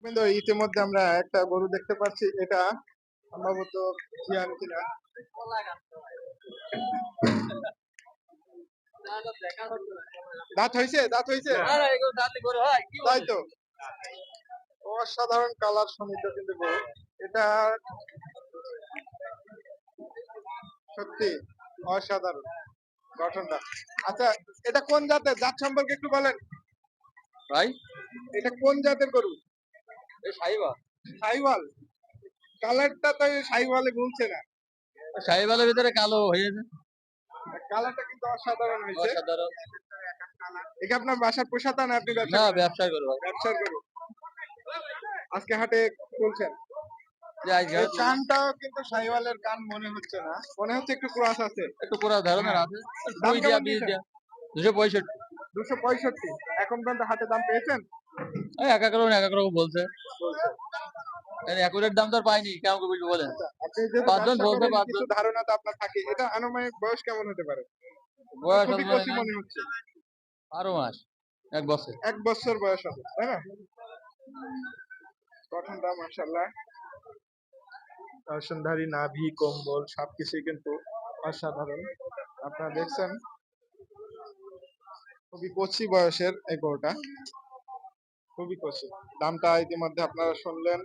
কিন্তু ইতিমধ্যে আমরা একটা গরু দেখতে পাচ্ছি, এটা সম্ভবত জিয়ান কিনা। দাঁত হয়েছে, দাঁত হয়েছে, তাই তো। অসাধারণ কালার সমৃদ্ধ কিন্তু গরু এটা, সত্যি অসাধারণ গঠনটা। আচ্ছা, এটা কোন জাতের, জাত সম্পর্কে একটু বলেন ভাই। এটা কোন জাতের গরু? শাহিওয়াল। শাহিওয়াল, কালারটা তো শাহিওয়ালে বলছে না। শাহিওয়ালের ভিতরে কালো হয়েছে, কালারটা কিন্তু অসাধারণ হয়েছে। অসাধারণ। এটা আপনার বাসার পোষাতা না আপনি ব্যবসা না, করেন? ব্যবসা করবো। ব্যবসার গরু আজকে হাটে তুলছেন। যাই এই কানটাও কিন্তু শাহিওয়ালের কান মনে হচ্ছে না, মনে হচ্ছে একটু ক্রস আছে। একটু পুরো ধরনের হ্যাঁ। আছে। দাম দুই দিয়া কেমন 20 দিয়েছেন? দিয়া 265। 265। এখন পর্যন্ত হাতে দাম পেয়েছেন? এই এক এক রকম এক এক রকম বলছে। একুরেট দাম তো আর পাইনি, কেমন করে বুঝবো বলেন? আচ্ছা, আপনি যেহেতু পাঁচজন ব্যবসা বলছে, করেন, কিছু পাঁচজন। ধারণা তো আপনার থাকে। এটা আনুমানিক বয়স কেমন হতে পারে? বয়স খুবই মনে কচি হয় মনে হচ্ছে। 12 মাস, 1 বছর। 1 বছর বয়স হবে, তাই না? গঠনটা মাশাআল্লাহ সুন্দরী, নাভি কম্বল সবকিছুই কিন্তু অসাধারণ। আপনারা দেখছেন খুবই কচি বয়সের এই গরুটা, খুবই কচি। দামটা ইতিমধ্যে আপনারা শুনলেন।